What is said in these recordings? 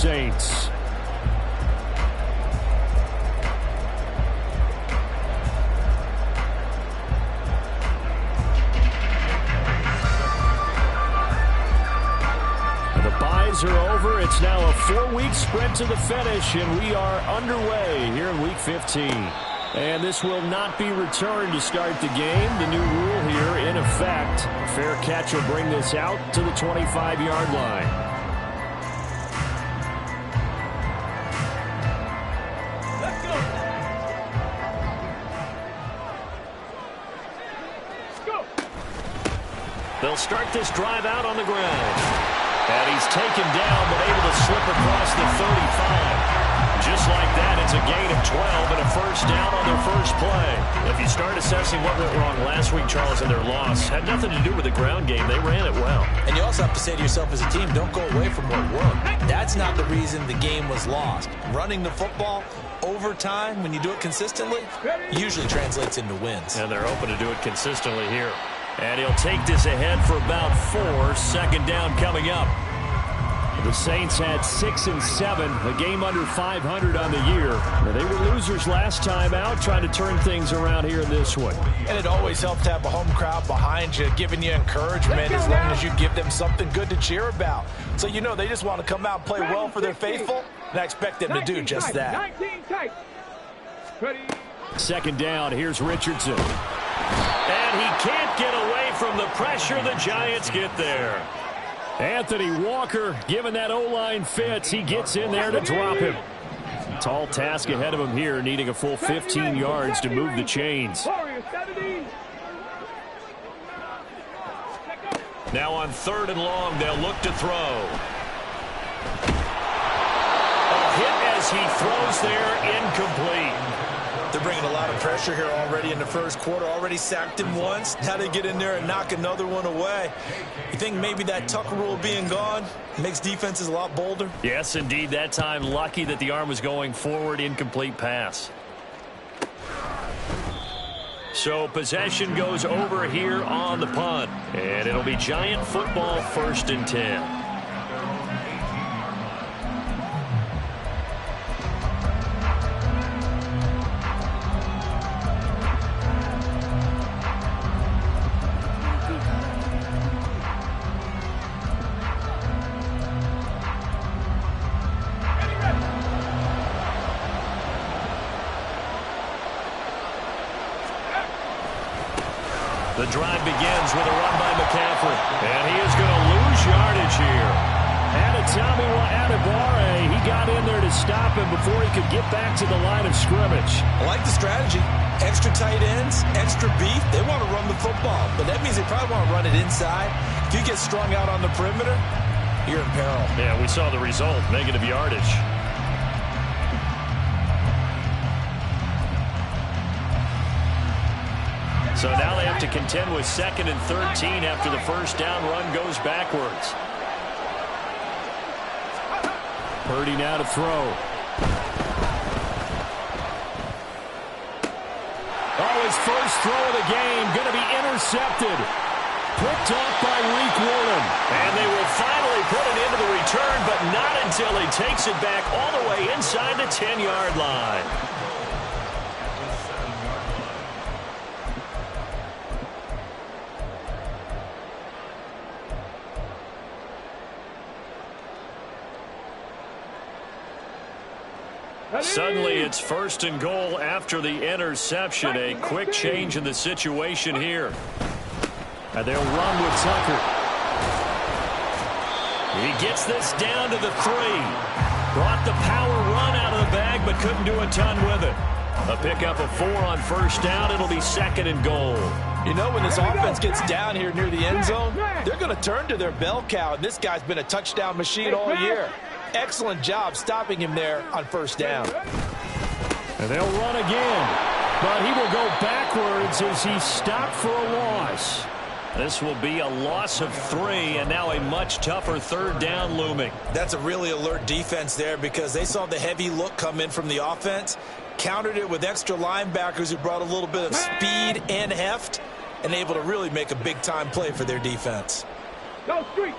Saints. The byes are over. It's now a 4-week sprint to the finish, and we are underway here in Week 15. And this will not be returned to start the game. The new rule here in effect. Fair catch will bring this out to the 25-yard line. Let's go. Go. They'll start this drive out on the ground. And he's taken down, but able to slip across the 35. Just like that, it's a gain of 12 and a first down on their first play. If you start assessing what went wrong last week, Charles, in their loss, had nothing to do with the ground game. They ran it well. And you also have to say to yourself as a team, don't go away from what worked. That's not the reason the game was lost. Running the football over time, when you do it consistently, usually translates into wins. And they're open to do it consistently here. And he'll take this ahead for about 4. Second down coming up. The Saints had 6 and 7, a game under 500 on the year. They were losers last time out, trying to turn things around here in this one. And it always helps to have a home crowd behind you, giving you encouragement as long as you give them something good to cheer about. So you know they just want to come out and play well for their faithful, and I expect them to do just that. Second down, here's Richardson. And he can't get away from the pressure. The Giants get there. Anthony Walker, given that O-line fits, he gets in there to drop him. Tall task ahead of him here, needing a full 15 yards to move the chains. Now on 3rd and long, they'll look to throw. A hit as he throws there, incomplete. They're bringing a lot of pressure here already in the first quarter. Already sacked him once. Now they get in there and knock another one away. You think maybe that Tucker rule being gone makes defenses a lot bolder? Yes, indeed. That time, lucky that the arm was going forward. Incomplete pass. So possession goes over here on the punt. And it'll be Giant football, 1st and 10. The drive begins with a run by McCaffrey. And he is going to lose yardage here. Adetomiwa Adebawore, he got in there to stop him before he could get back to the line of scrimmage. I like the strategy. Extra tight ends, extra beef. They want to run the football, but that means they probably want to run it inside. If you get strung out on the perimeter, you're in peril. Yeah, we saw the result, negative yardage. So now they have to contend with 2nd and 13 after the first down run goes backwards. Purdy now to throw. Oh, his first throw of the game going to be intercepted. Picked off by Reek Woolen. And they will finally put it into the return, but not until he takes it back all the way inside the 10-yard line. Suddenly it's 1st and goal after the interception. A quick change in the situation here. And they'll run with Tucker. He gets this down to the 3. Brought the power run out of the bag, but couldn't do a ton with it. A pickup of 4 on first down. It'll be 2nd and goal. You know, when this offense gets down here near the end zone, they're going to turn to their bell cow, and this guy's been a touchdown machine all year. Excellent job stopping him there on first down. And they'll run again, but he will go backwards as he stopped for a loss. This will be a loss of 3, and now a much tougher 3rd down looming. That's a really alert defense there because they saw the heavy look come in from the offense, countered it with extra linebackers who brought a little bit of speed and heft, and able to really make a big-time play for their defense. Go street.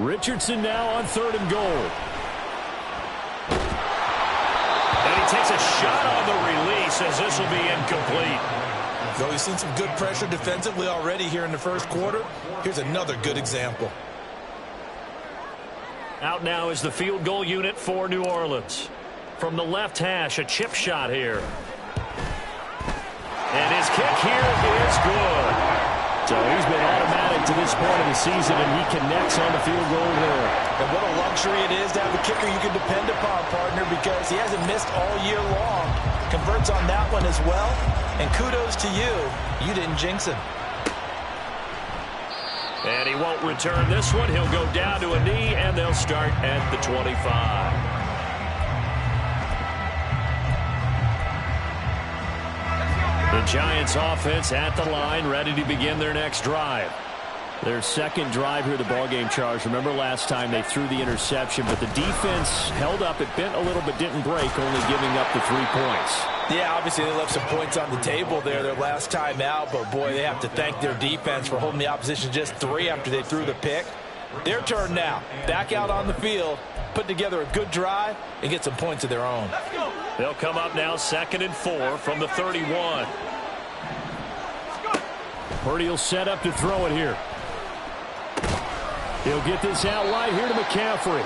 Richardson now on 3rd and goal. And he takes a shot on the release as this will be incomplete. Though we've seen some good pressure defensively already here in the first quarter, here's another good example. Out now is the field goal unit for New Orleans. From the left hash, a chip shot here. And his kick here is good. So he's been automatic to this point of the season, and he connects on the field goal there. And what a luxury it is to have a kicker you can depend upon, partner, because he hasn't missed all year long. Converts on that one as well. And kudos to you. You didn't jinx him. And he won't return this one. He'll go down to a knee, and they'll start at the 25. The Giants offense at the line, ready to begin their next drive. Their second drive here, the ballgame, Charles. Remember last time they threw the interception, but the defense held up. It bent a little but didn't break, only giving up the 3 points. Yeah, obviously they left some points on the table there their last time out, but boy, they have to thank their defense for holding the opposition just 3 after they threw the pick. Their turn now. Back out on the field, put together a good drive, and get some points of their own. They'll come up now 2nd and 4 from the 31. Purdy will set up to throw it here. He'll get this out wide here to McCaffrey.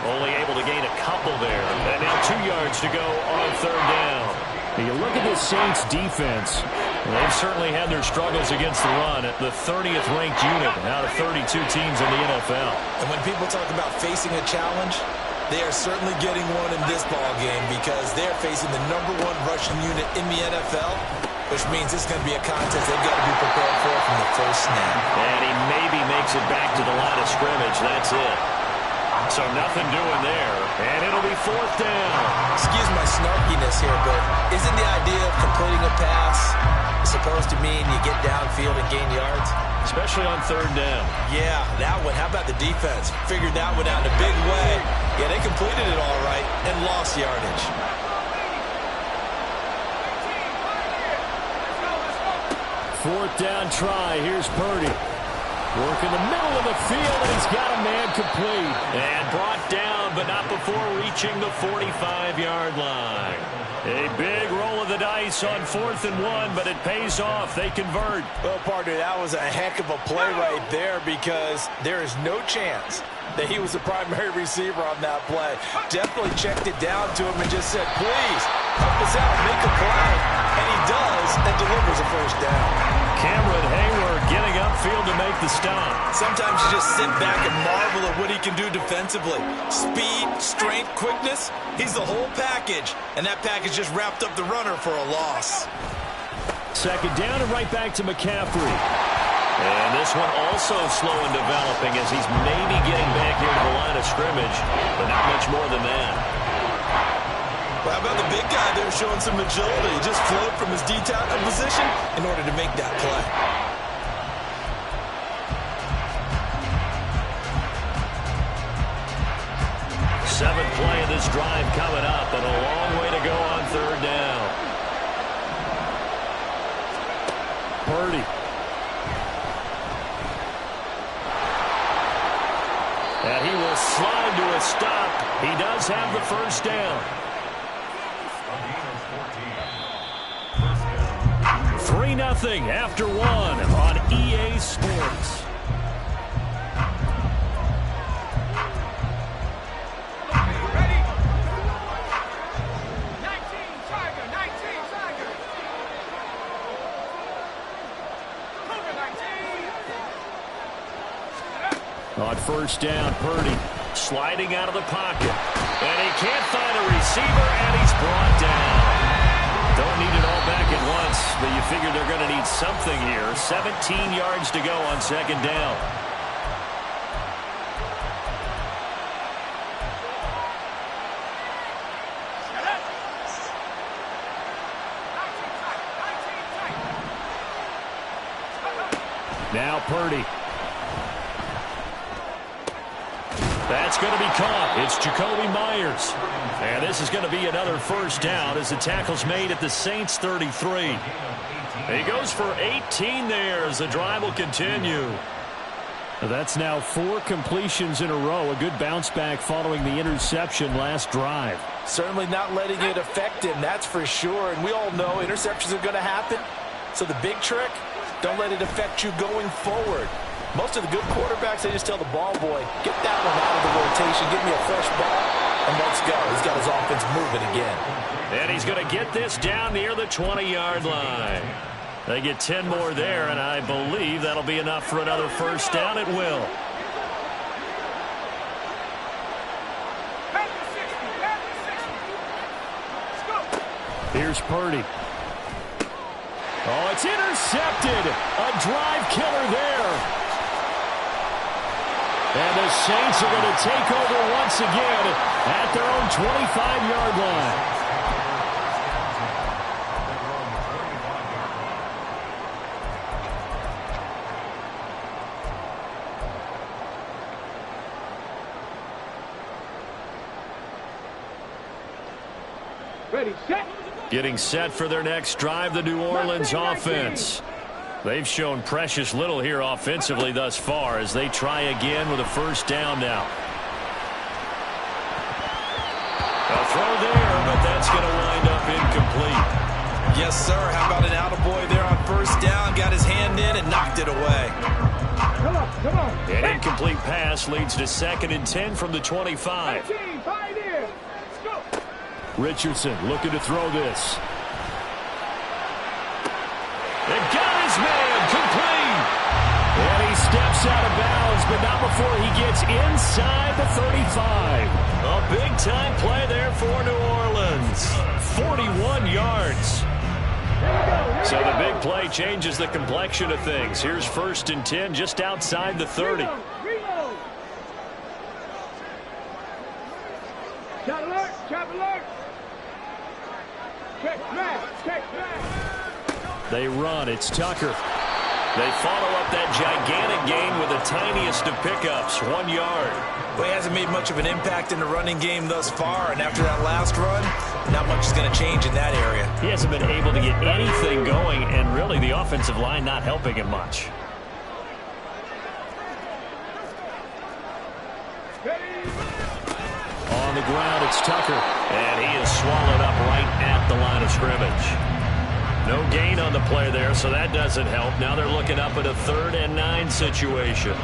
Only able to gain a couple there. And now 2 yards to go on 3rd down. And you look at this Saints defense. They've certainly had their struggles against the run at the 30th ranked unit out of 32 teams in the NFL. And when people talk about facing a challenge, they are certainly getting one in this ball game because they're facing the #1 rushing unit in the NFL, which means it's going to be a contest they've got to be prepared for from the first snap. And he maybe makes it back to the line of scrimmage. That's it. So nothing doing there. And it'll be 4th down. Excuse my snarkiness here, but isn't the idea of completing a pass supposed to mean you get downfield and gain yards? Especially on 3rd down. Yeah, that one. How about the defense? Figured that one out in a big way. Yeah, they completed it all right and lost yardage. 4th down try. Here's Purdy. Work in the middle of the field, and he's got a man complete. And brought down, but not before reaching the 45-yard line. A big roll of the dice on 4th and 1, but it pays off. They convert. Well, partner, that was a heck of a play right there because there is no chance that he was the primary receiver on that play. Definitely checked it down to him and just said, please, help us out, make a play. And he does and delivers a 1st down. Cameron Hayward getting upfield to make the stop. Sometimes you just sit back and marvel at what he can do defensively. Speed, strength, quickness, he's the whole package. And that package just wrapped up the runner for a loss. 2nd down and right back to McCaffrey. And this one also slow in developing as he's maybe getting back here to the line of scrimmage, but not much more than that. Well, how about the big guy there showing some agility? He just flowed from his D-tackle position in order to make that play. Seventh play of this drive coming up, and a long way to go on 3rd down. Purdy. And he will slide to a stop. He does have the 1st down. 3-0 after 1 on EA Sports. Ready? 19, Tiger, 19, Tiger. Cougar, 19. On 1st down, Purdy sliding out of the pocket. And he can't find a receiver, and he's brought down. Don't need it all back at once, but you figure they're going to need something here. 17 yards to go on 2nd down. Now Purdy. That's going to be caught. It's Jacoby Myers. And this is going to be another 1st down as the tackle's made at the Saints 33. He goes for 18 there as the drive will continue. That's now 4 completions in a row. A good bounce back following the interception last drive. Certainly not letting it affect him, that's for sure. And we all know interceptions are going to happen. So the big trick, don't let it affect you going forward. Most of the good quarterbacks, they just tell the ball boy, get that one out of the rotation, give me a fresh ball, and let's go. He's got his offense moving again. And he's going to get this down near the 20-yard line. They get 10 more there, and I believe that'll be enough for another first down. It will. Here's Purdy. Oh, it's intercepted. A drive killer there. And the Saints are going to take over once again at their own 25-yard line. Ready, set. Getting set for their next drive, the New Orleans offense. They've shown precious little here offensively thus far as they try again with a first down now. A throw there, but that's going to wind up incomplete. Yes, sir. How about an attaboy there on first down? Got his hand in and knocked it away. Come on. An incomplete pass leads to 2nd and 10 from the 25. 19, pioneer. Let's go. Richardson looking to throw this. And got his man complete. And he steps out of bounds, but not before he gets inside the 35. A big-time play there for New Orleans. 41 yards. So the big play changes the complexion of things. Here's 1st and 10 just outside the 30. Reload. Chop alert. Check back. They run. It's Tucker. They follow up that gigantic gain with the tiniest of pickups, 1 yard. Well, he hasn't made much of an impact in the running game thus far, and after that last run, not much is going to change in that area. He hasn't been able to get anything going, and really the offensive line not helping him much. On the ground, it's Tucker, and he is swallowed up right at the line of scrimmage. No gain on the play there, so that doesn't help. Now they're looking up at a 3rd and 9 situation.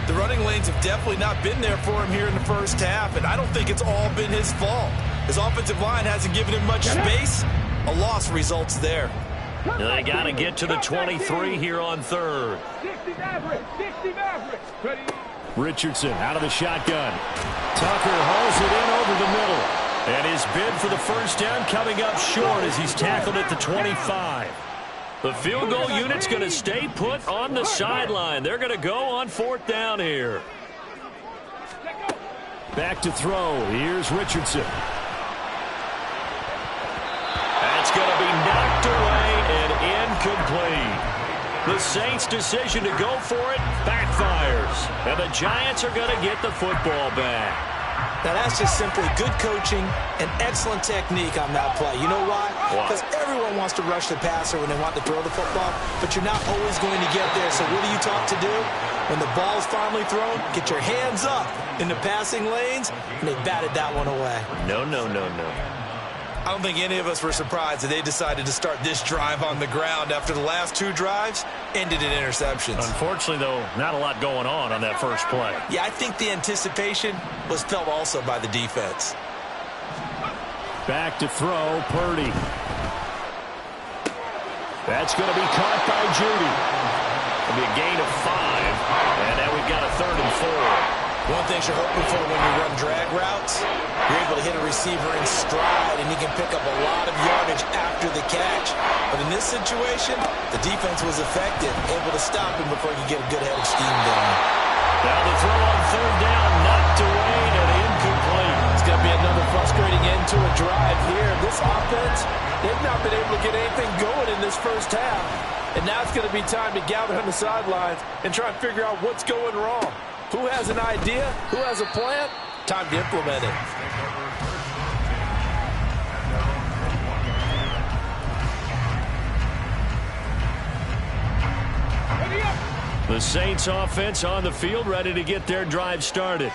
The running lanes have definitely not been there for him here in the first half, and I don't think it's all been his fault. His offensive line hasn't given him much space. A loss results there. They got to get to the 23 here on 3rd. 60 Maverick. Ready. Richardson out of the shotgun. Tucker hauls it in over the middle. And his bid for the first down coming up short as he's tackled at the 25. The field goal unit's going to stay put on the sideline. They're going to go on 4th down here. Back to throw. Here's Richardson. That's going to be knocked away and incomplete. The Saints' decision to go for it backfires. And the Giants are going to get the football back. Now, that's just simply good coaching and excellent technique on that play. You know why? Because everyone wants to rush the passer when they want to throw the football, but you're not always going to get there. So what are you taught to do? When the ball is finally thrown, get your hands up in the passing lanes, and they batted that one away. No. I don't think any of us were surprised that they decided to start this drive on the ground after the last 2 drives ended in interceptions. Unfortunately, though, not a lot going on that first play. Yeah, I think the anticipation was felt also by the defense. Back to throw, Purdy. That's going to be caught by Judy. It'll be a gain of 5, and now we've got a 3rd and 4. One thing you're hoping for when you run drag routes, you're able to hit a receiver in stride, and he can pick up a lot of yardage after the catch. But in this situation, the defense was effective, able to stop him before he could get a good head of steam going. Now the throw on 3rd down, knocked away and incomplete. It's going to be another frustrating end to a drive here. This offense, they've not been able to get anything going in this first half. And now it's going to be time to gather on the sidelines and try and figure out what's going wrong. Who has an idea? Who has a plan? Time to implement it. Ready up. The Saints offense on the field, ready to get their drive started.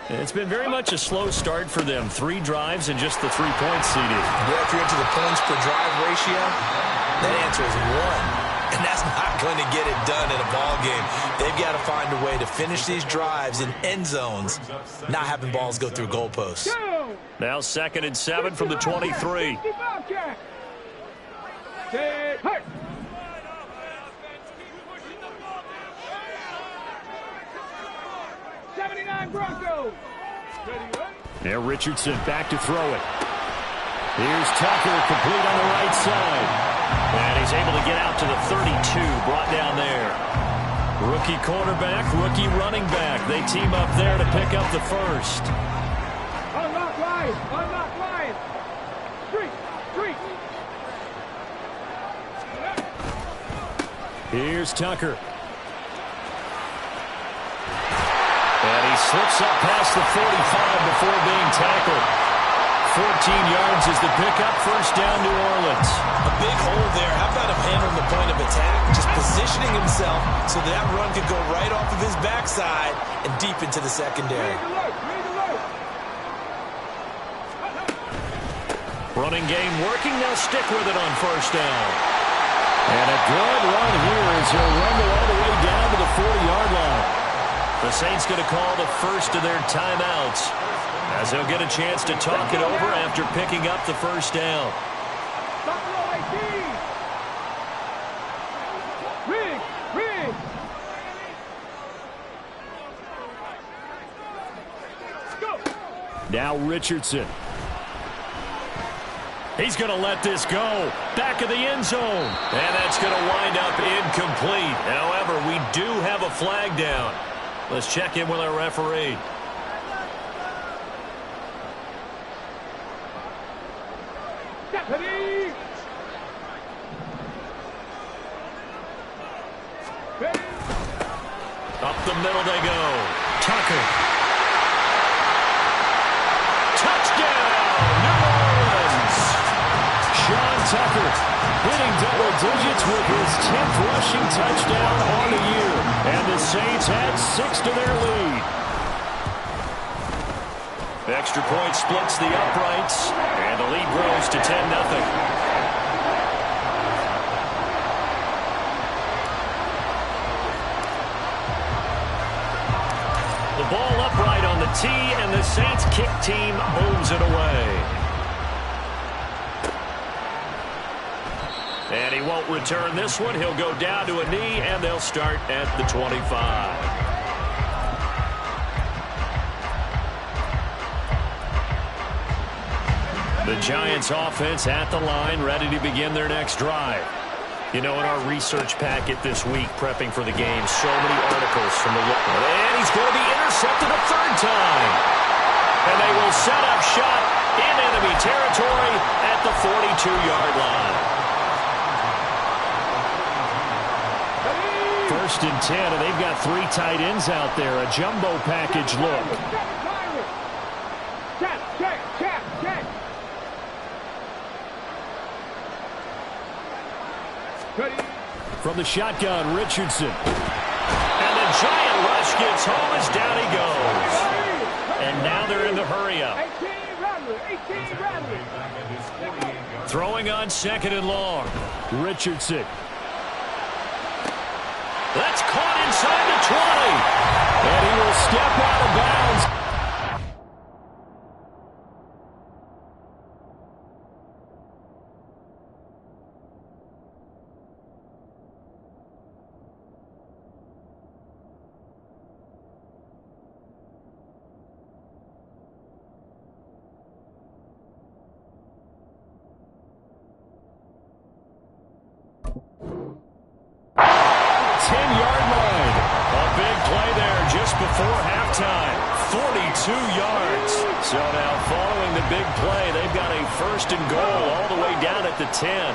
It's been very much a slow start for them. 3 drives and just the 3 points seeded. Yeah, if you're into the points per drive ratio, that answer is 1. And that's not going to get it done in a ball game. They've got to find a way to finish these drives in end zones, not having balls go through goalposts. Now 2nd and 7 from the 23. 79 Broncos. Now Richardson back to throw it. Here's Tucker, complete on the right side. And he's able to get out to the 32, brought down there. Rookie quarterback, rookie running back. They team up there to pick up the first. Unlock line. Unlock line. Street. Here's Tucker. And he slips up past the 45 before being tackled. 14 yards is the pickup. First down, New Orleans. A big hole there. How about him handling the point of attack? Just positioning himself so that run could go right off of his backside and deep into the secondary. Running game working. They'll stick with it on first down. And a good run here as he'll run all the way down to the 40-yard line. The Saints going to call the first of their timeouts as they'll get a chance to talk it over after picking up the first down. Now Richardson. He's going to let this go. Back of the end zone. And that's going to wind up incomplete. However, we do have a flag down. Let's check in with our referee. Deputy! Up the middle they go. Tucker. Touchdown, New Orleans! Sean Tucker hitting double digits with his 10th rushing touchdown on the year. And the Saints add 6 to their lead. The extra point splits the uprights, and the lead grows to 10-0. The ball upright on the tee, and the Saints kick team moves it away. And he won't return this one. He'll go down to a knee, and they'll start at the 25. The Giants offense at the line, ready to begin their next drive. You know, in our research packet this week, prepping for the game, so many articles from the look. And he's going to be intercepted a third time. And they will set up shop in enemy territory at the 42-yard line. 1st and 10, and they've got 3 tight ends out there. A jumbo package look. Check. From the shotgun, Richardson. And the giant rush gets home as down he goes. And now they're in the hurry-up. 18 Bradley. Throwing on 2nd and long. Richardson. That's caught inside the 20. And he will step out of bounds. Before halftime, 42 yards. So now following the big play, they've got a 1st and goal all the way down at the 10.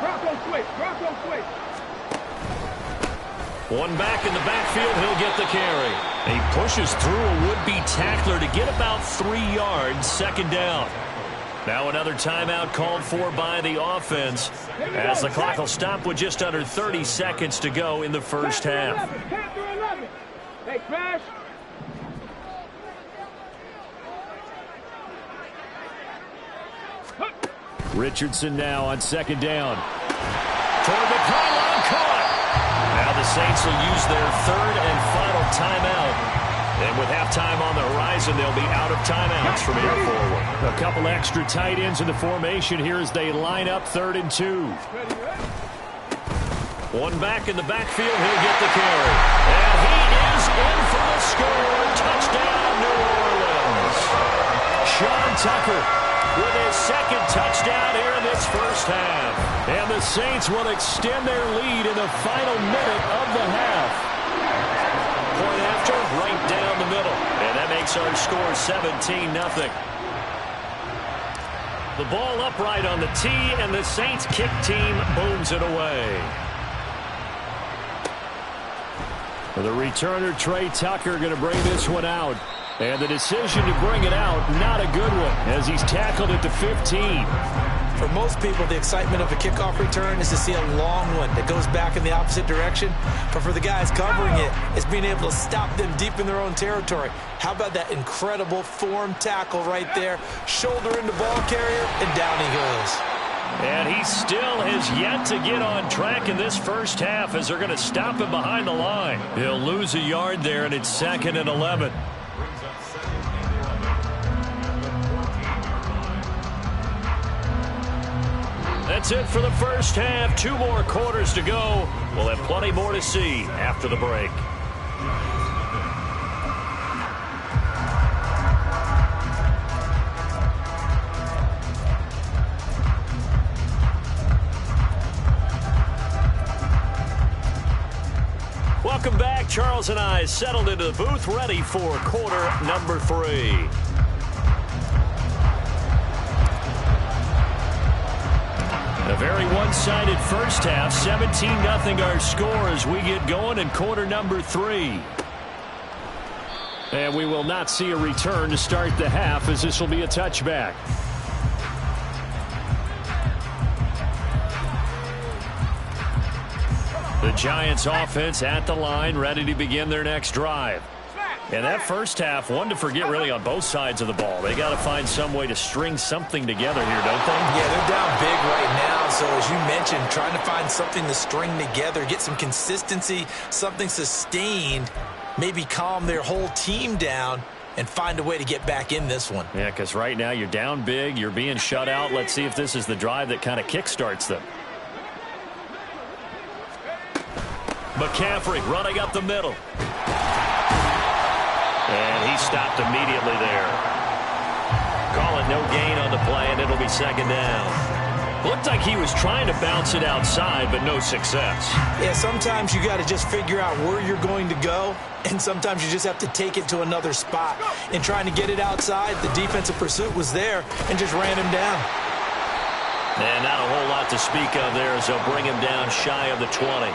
Bronco switch. One back in the backfield, he'll get the carry. He pushes through a would-be tackler to get about 3 yards, 2nd down. Now another timeout called for by the offense as the clock will stop with just under 30 seconds to go in the first half. 10 through 11. Hey, Crash. Richardson now on second down. Toward the pylon, caught. Now the Saints will use their third and final timeout. And with halftime on the horizon, they'll be out of timeouts from here forward. A couple extra tight ends in the formation here as they line up 3rd and 2. One back in the backfield. He'll get the carry. And he is in for the score. Touchdown, New Orleans. Sean Tucker with his second touchdown here in this first half. And the Saints will extend their lead in the final minute of the half. Point after, right down the middle. And that makes our score 17-0. The ball upright on the tee, and the Saints kick team booms it away. The returner, Trey Tucker, going to bring this one out. And the decision to bring it out, not a good one, as he's tackled at the 15. For most people, the excitement of a kickoff return is to see a long one that goes back in the opposite direction. But for the guys covering it, it's being able to stop them deep in their own territory. How about that incredible form tackle right there? Shoulder into ball carrier, and down he goes. And he still has yet to get on track in this first half as they're going to stop him behind the line. He'll lose a yard there, and it's 2nd and 11. That's it for the first half. 2 more quarters to go. We'll have plenty more to see after the break. Welcome back. Charles and I settled into the booth, ready for quarter number 3. A very one-sided first half. 17-0 our score as we get going in quarter number 3. And we will not see a return to start the half, as this will be a touchback. The Giants offense at the line, ready to begin their next drive. And that first half, one to forget really on both sides of the ball. They got to find some way to string something together here, don't they? Yeah, they're down big right now. So as you mentioned, trying to find something to string together, get some consistency, something sustained, maybe calm their whole team down and find a way to get back in this one. Yeah, because right now you're down big, you're being shut out. Let's see if this is the drive that kind of kickstarts them. McCaffrey running up the middle. And he stopped immediately there. Call it no gain on the play, and it'll be 2nd down. Looked like he was trying to bounce it outside, but no success. Yeah, sometimes you got to just figure out where you're going to go, and sometimes you just have to take it to another spot. In trying to get it outside, the defensive pursuit was there and just ran him down. And not a whole lot to speak of there as they'll bring him down shy of the 20.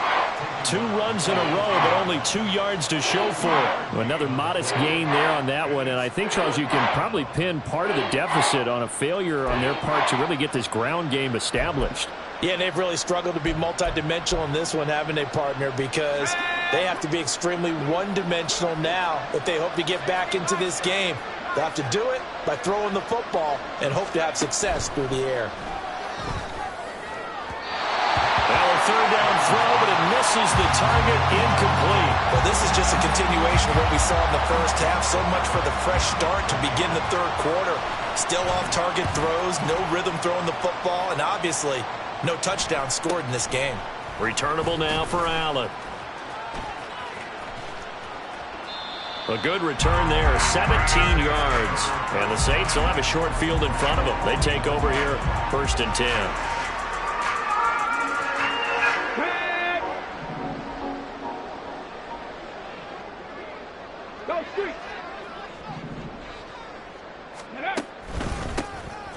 2 runs in a row, but only 2 yards to show for it. Another modest gain there on that one, and I think, Charles, you can probably pin part of the deficit on a failure on their part to really get this ground game established. Yeah, and they've really struggled to be multidimensional in this one, haven't they, partner, because they have to be extremely one-dimensional now if they hope to get back into this game. They'll have to do it by throwing the football and hope to have success through the air. Well, a 3rd down throw, but it misses the target, incomplete. Well, this is just a continuation of what we saw in the first half. So much for the fresh start to begin the 3rd quarter. Still off-target throws, no rhythm throwing the football, and obviously no touchdown scored in this game. Returnable now for Allen. A good return there, 17 yards. And the Saints will have a short field in front of them. They take over here, 1st and 10.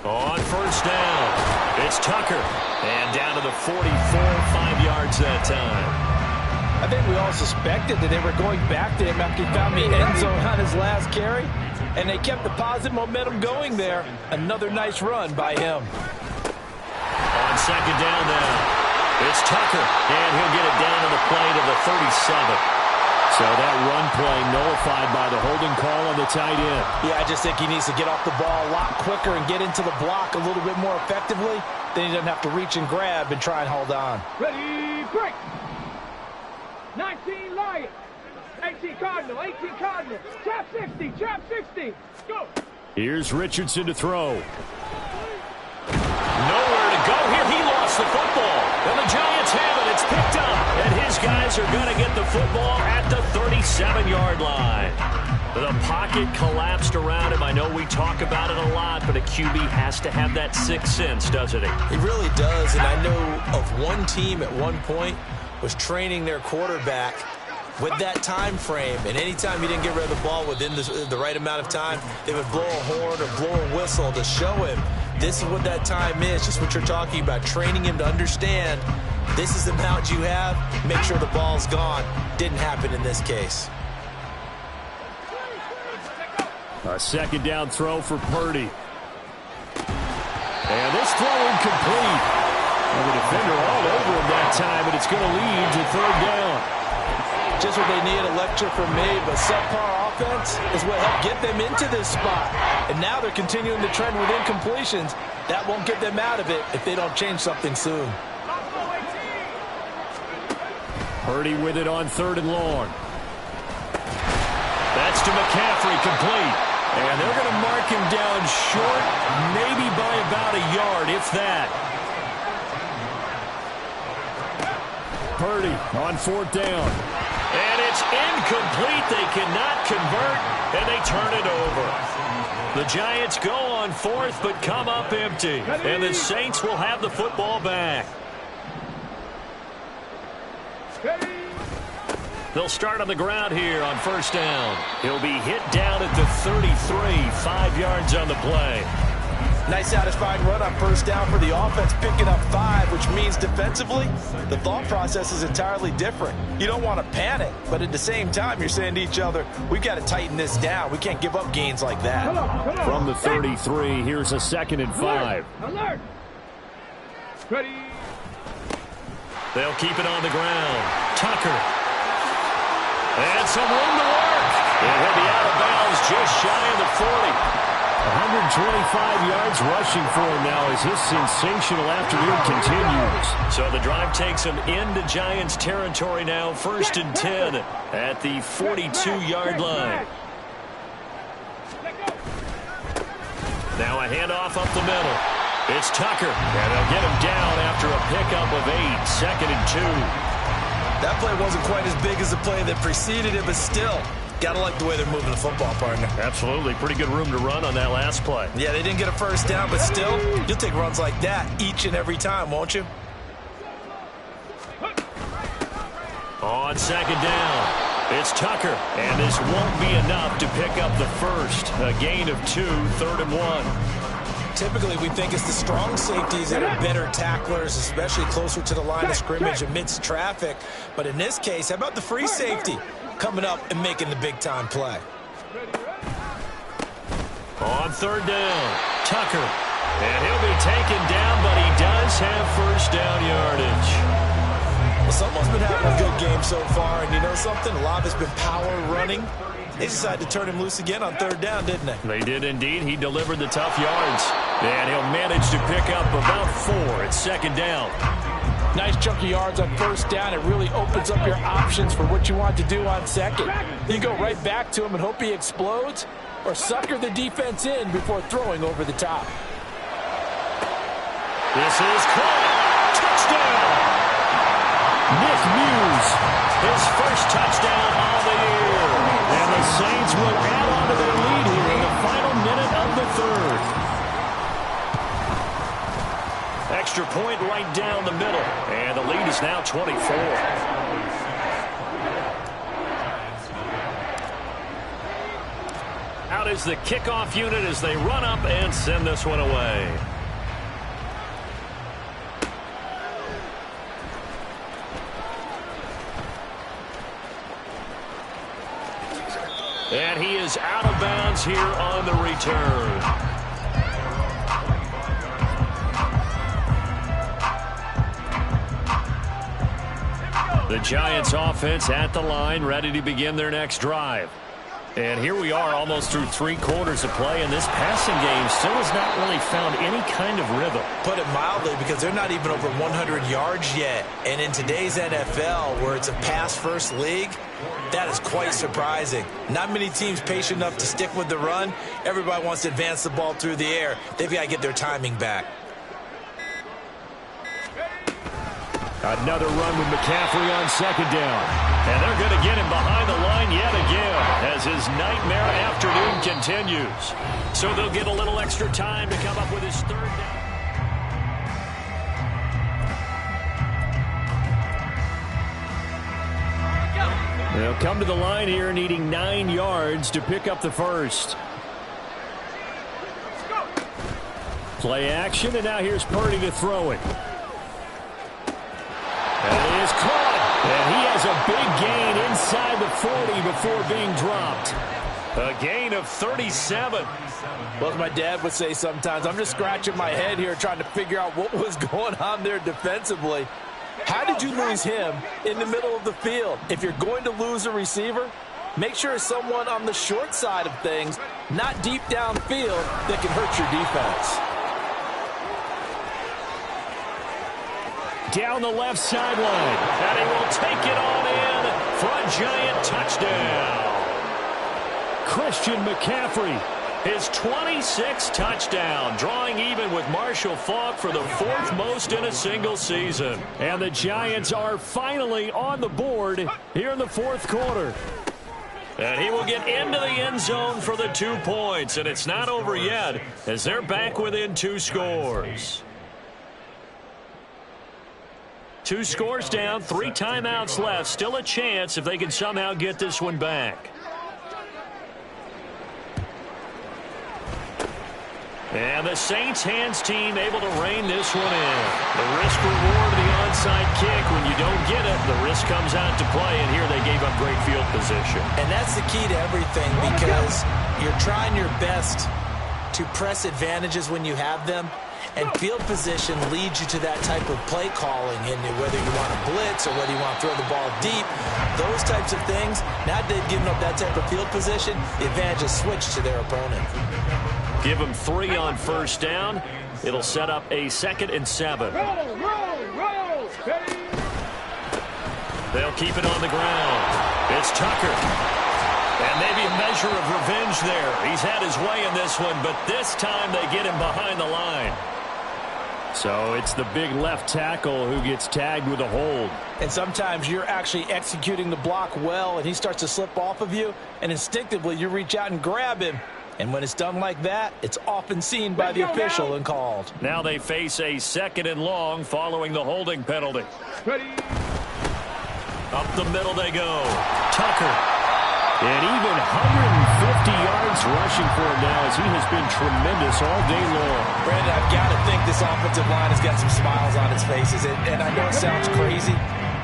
On 1st down, it's Tucker. And down to the 44, 5 yards that time. I think we all suspected that they were going back to him after he found the end zone on his last carry, and they kept the positive momentum going there. Another nice run by him. On second down now, it's Tucker, and he'll get it down to the play to the 37. So that run play nullified by the holding call on the tight end. Yeah, I just think he needs to get off the ball a lot quicker and get into the block a little bit more effectively. Then he doesn't have to reach and grab and try and hold on. Ready, break. 19 Lions. 18 Cardinal. 18 Cardinal. Trap 60. Trap 60. Go. Here's Richardson to throw. Nowhere to go here. He lost the football. And the Giants have it. It's picked up. And his guys are going to get the football at the 37-yard line. The pocket collapsed around him. I know we talk about it a lot, but a QB has to have that sixth sense, doesn't he? He really does, and I know of one team at one point was training their quarterback with that time frame, and anytime he didn't get rid of the ball within the right amount of time, they would blow a horn or blow a whistle to show him this is what that time is, just what you're talking about, training him to understand this is the amount you have, make sure the ball's gone. Didn't happen in this case. A second down throw for Purdy. And this throw incomplete. And the defender all over him that time, and it's going to lead to third down. Just what they need, a lecture from me, but subpar offense is what helped get them into this spot. And now they're continuing the trend with incompletions. That won't get them out of it if they don't change something soon. Purdy with it on third and long. That's to McCaffrey, complete. And they're going to mark him down short, maybe by about a yard, if that. Purdy on fourth down. And it's incomplete. They cannot convert, and they turn it over. The Giants go on fourth, but come up empty. And the Saints will have the football back. They'll start on the ground here on first down. He'll be hit down at the 33, 5 yards on the play. Nice satisfying run on first down for the offense, picking up 5, which means defensively, the thought process is entirely different. You don't want to panic, but at the same time, you're saying to each other, we've got to tighten this down. We can't give up gains like that. Come on. From the 33, here's a second and 5. Alert. Ready. They'll keep it on the ground. Tucker. And some room to work. And he'll be out of bounds just shy of the 40. 125 yards rushing for him now as his sensational afternoon continues. So the drive takes him into Giants territory now, 1st and 10 at the 42-yard line. Now a handoff up the middle. It's Tucker, and they'll get him down after a pickup of 8, 2nd and 2. That play wasn't quite as big as the play that preceded it, but still, got to like the way they're moving the football, partner. Absolutely. Pretty good room to run on that last play. Yeah, they didn't get a first down, but still, you'll take runs like that each and every time, won't you? On second down, it's Tucker, and this won't be enough to pick up the first. A gain of 2, 3rd and 1. Typically, we think it's the strong safeties that are better tacklers, especially closer to the line of scrimmage amidst traffic. But in this case, how about the free safety coming up and making the big-time play? On third down, Tucker. And he'll be taken down, but he does have first down yardage. Well, someone's been having a good game so far, and you know something? A lot of it's been power running. They decided to turn him loose again on third down, didn't they? They did indeed. He delivered the tough yards. And he'll manage to pick up about 4 at second down. Nice chunk of yards on first down. It really opens up your options for what you want to do on second. You go right back to him and hope he explodes, or sucker the defense in before throwing over the top. This is caught. Touchdown. Nick Muse, his first touchdown of the year. And the Saints will add on to their lead here in the final minute of the third. Extra point right down the middle. And the lead is now 24. Out is the kickoff unit as they run up and send this one away. And he is out of bounds here on the return. The Giants offense at the line, ready to begin their next drive. And here we are almost through 3 quarters of play, and this passing game still has not really found any kind of rhythm. Put it mildly, because they're not even over 100 yards yet. And in today's NFL, where it's a pass-first league, that is quite surprising. Not many teams patient enough to stick with the run. Everybody wants to advance the ball through the air. They've got to get their timing back. Another run with McCaffrey on 2nd down. And they're going to get him behind the line yet again as his nightmare afternoon continues. So they'll get a little extra time to come up with his 3rd down. They'll come to the line here needing 9 yards to pick up the first. Play action, and now here's Purdy to throw it. And it is caught, and he has a big gain inside the 40 before being dropped. A gain of 37. Well, as my dad would say sometimes, I'm just scratching my head here trying to figure out what was going on there defensively. How did you lose him in the middle of the field? If you're going to lose a receiver, make sure it's someone on the short side of things, not deep downfield, that can hurt your defense. Down the left sideline, and he will take it on in for a Giant touchdown. Christian McCaffrey, his 26th touchdown, drawing even with Marshall Faulk for the 4th most in a single season. And the Giants are finally on the board here in the 4th quarter. And he will get into the end zone for the 2 points, and it's not over yet as they're back within 2 scores. 2 scores down, 3 timeouts left. Still a chance if they can somehow get this one back. And the Saints hands team able to rein this one in. The risk reward of the onside kick. When you don't get it, the risk comes out to play, and here they gave up great field position. And that's the key to everything, because you're trying your best to press advantages when you have them. And field position leads you to that type of play calling, and whether you want to blitz or whether you want to throw the ball deep, those types of things. Now that they've given up that type of field position, the advantage is switched to their opponent. Give them 3 on 1st down. It'll set up a 2nd and 7. Roll. They'll keep it on the ground. It's Tucker. And maybe a measure of revenge there. He's had his way in this one, but this time they get him behind the line. So it's the big left tackle who gets tagged with a hold. And sometimes you're actually executing the block well, and he starts to slip off of you, and instinctively you reach out and grab him. And when it's done like that, it's often seen by the official and called. Now they face a 2nd and long following the holding penalty. Ready. Up the middle they go. Tucker. And even 150 yards rushing for him now, as he has been tremendous all day long. Brandon, I've got to think this offensive line has got some smiles on its faces. And I know it sounds crazy,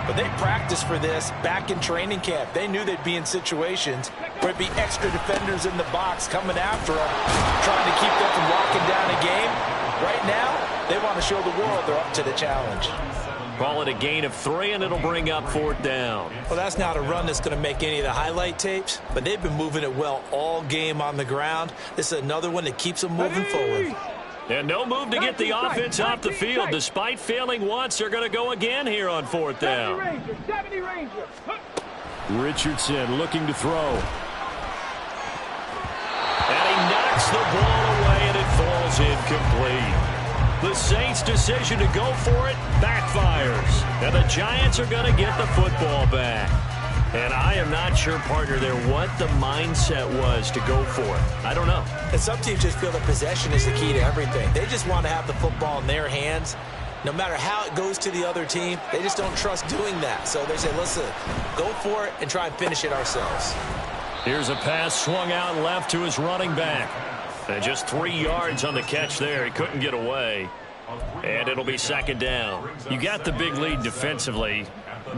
but they practiced for this back in training camp. They knew they'd be in situations where it'd be extra defenders in the box coming after them, trying to keep them from locking down a game. Right now, they want to show the world they're up to the challenge. Call it a gain of 3, and it'll bring up 4th down. Well, that's not a run that's going to make any of the highlight tapes, but they've been moving it well all game on the ground. This is another one that keeps them moving forward. And no move to get the offense off the field. Despite failing once, they're going to go again here on 4th down. 70 Ranger. Richardson looking to throw. And he knocks the ball away, and it falls incomplete. The Saints' decision to go for it backfires. And the Giants are going to get the football back. And I am not sure, partner, there what the mindset was to go for it. I don't know. And some teams just feel that possession is the key to everything. They just want to have the football in their hands. No matter how it goes to the other team, they just don't trust doing that. So they say, listen, go for it and try and finish it ourselves. Here's a pass swung out left to his running back. And just 3 yards on the catch there. He couldn't get away. And it'll be 2nd down. You got the big lead defensively.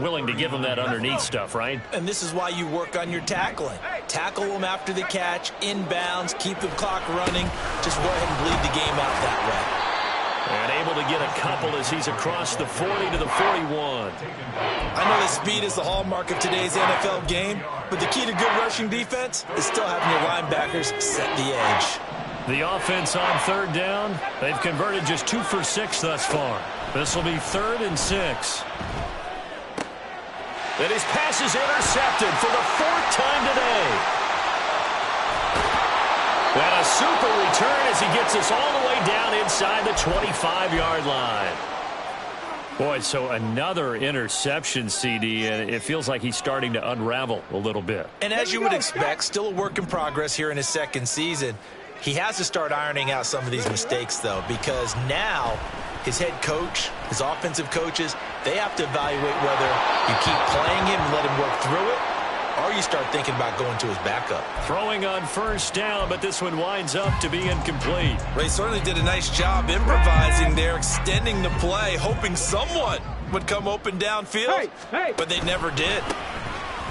willing to give him that underneath stuff, right? And this is why you work on your tackling. Tackle them after the catch, inbounds, keep the clock running. Just go ahead and bleed the game out that way. And able to get a couple as he's across the 40 to the 41. I know that speed is the hallmark of today's NFL game, but the key to good rushing defense is still having your linebackers set the edge. The offense on third down. They've converted just 2 for 6 thus far. This will be 3rd and 6. And his pass is intercepted for the 4th time today. And a super return as he gets us all the way down inside the 25-yard line. Boy, so another interception, CD, and it feels like he's starting to unravel a little bit. And as you would expect, still a work in progress here in his 2nd season. He has to start ironing out some of these mistakes, though, because now his head coach, his offensive coaches, they have to evaluate whether you keep playing him and let him work through it, or you start thinking about going to his backup. Throwing on 1st down, but this one winds up to be incomplete. Ray certainly did a nice job improvising there, extending the play, hoping someone would come open downfield, but they never did.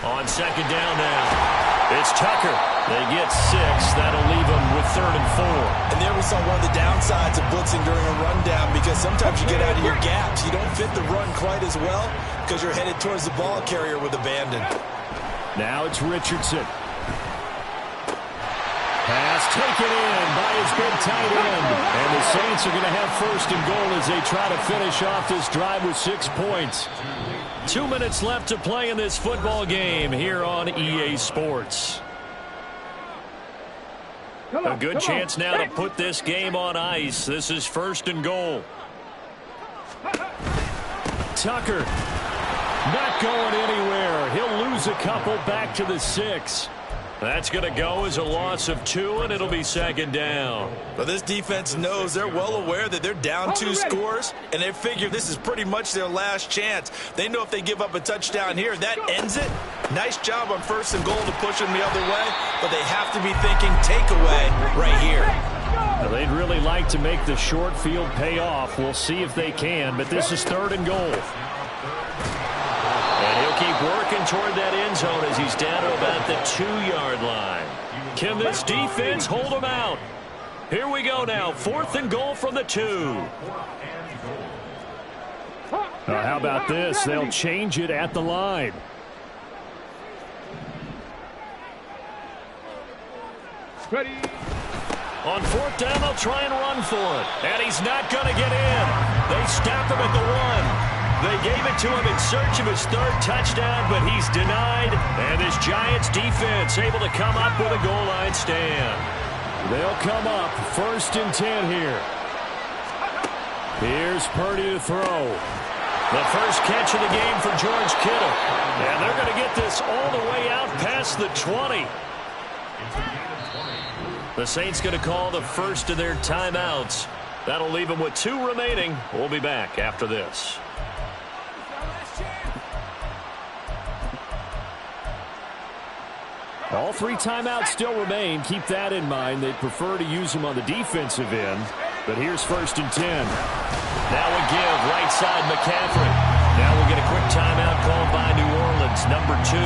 On 2nd down now, it's Tucker. They get 6. That'll leave them with 3rd and 4. And there we saw one of the downsides of blitzing during a rundown, because sometimes you get out of your gaps. You don't fit the run quite as well because you're headed towards the ball carrier with abandon. Now it's Richardson. Pass taken in by his big tight end. And the Saints are going to have 1st and goal as they try to finish off this drive with 6 points. 2 minutes left to play in this football game here on EA Sports. A good chance now to put this game on ice. This is 1st and goal. Tucker not going anywhere. He'll lose a couple back to the 6. That's going to go as a loss of 2, and it'll be 2nd down. But this defense knows, they're well aware that they're down 2 scores, and they figure this is pretty much their last chance. They know if they give up a touchdown here, that ends it. Nice job on 1st and goal to push them the other way, but they have to be thinking takeaway right here. Now, they'd really like to make the short field pay off. We'll see if they can, but this is 3rd and goal. And he'll keep working toward that end zone as he's down to about the 2-yard line. Can this defense hold him out? Here we go now. 4th and goal from the 2. Now, how about this? They'll change it at the line. Ready. On 4th down, they'll try and run for it. And he's not going to get in. They stop him at the 1. They gave it to him in search of his 3rd touchdown, but he's denied. And this Giants defense able to come up with a goal line stand. They'll come up 1st and 10 here. Here's Purdy to throw. The first catch of the game for George Kittle. And they're going to get this all the way out past the 20. The Saints going to call the first of their timeouts. That'll leave them with 2 remaining. We'll be back after this. All 3 timeouts still remain. Keep that in mind. They'd prefer to use them on the defensive end. But here's 1st and 10. Now we give right side McCaffrey. Now we'll get a quick timeout called by New Orleans, number 2.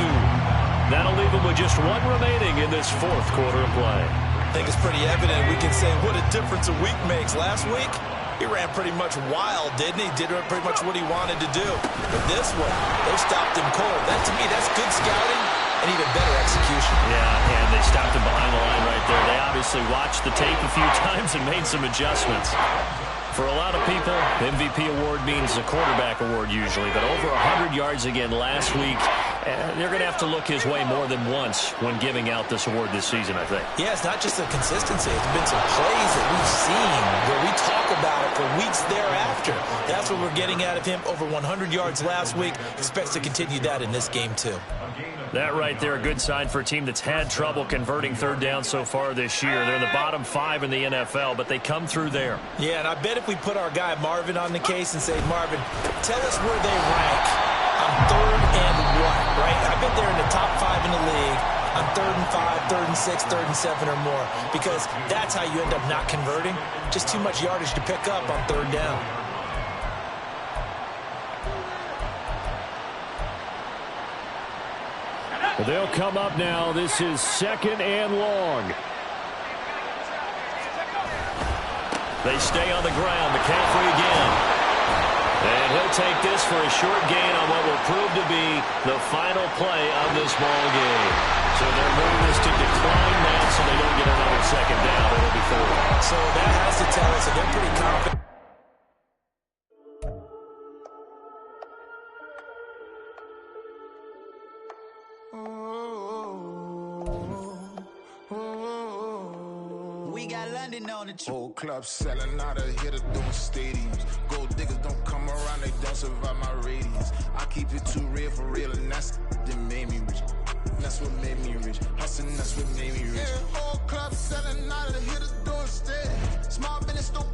That'll leave them with just 1 remaining in this 4th quarter of play. I think it's pretty evident. We can say what a difference a week makes. Last week, he ran pretty much wild, didn't he? Did pretty much what he wanted to do. But this one, they stopped him cold. That, to me, that's good scouting and even better execution. Yeah, and they stopped him behind the line right there. They obviously watched the tape a few times and made some adjustments. For a lot of people, the MVP award means a quarterback award usually, but over 100 yards again last week. They're going to have to look his way more than once when giving out this award this season, I think. Yeah, it's not just the consistency. It's been some plays that we've seen where we talk about it for weeks thereafter. That's what we're getting out of him. Over 100 yards last week. Expects to continue that in this game, too. That right there, a good sign for a team that's had trouble converting 3rd down so far this year. They're in the bottom 5 in the NFL, but they come through there. Yeah, and I bet if we put our guy Marvin on the case and say, Marvin, tell us where they rank on 3rd and what, right? I bet they're in the top 5 in the league on 3rd and 5, 3rd and 6, 3rd and 7 or more, because that's how you end up not converting. Just too much yardage to pick up on 3rd down. They'll come up now. This is 2nd and long. They stay on the ground. McCaffrey again. And he'll take this for a short gain on what will prove to be the final play of this ball game. So their move is to decline that so they don't get another 2nd down. It'll be 4th. So that has to tell us that they're pretty confident. We got London on the Whole club selling out of here to doing stadiums. Gold diggers don't come around, they don't survive my radius. I keep it too real for real, and that's that made me rich. That's what made me rich. Hustling, that's what made me rich. Yeah, whole club selling out of here to doing steady. Small business don't come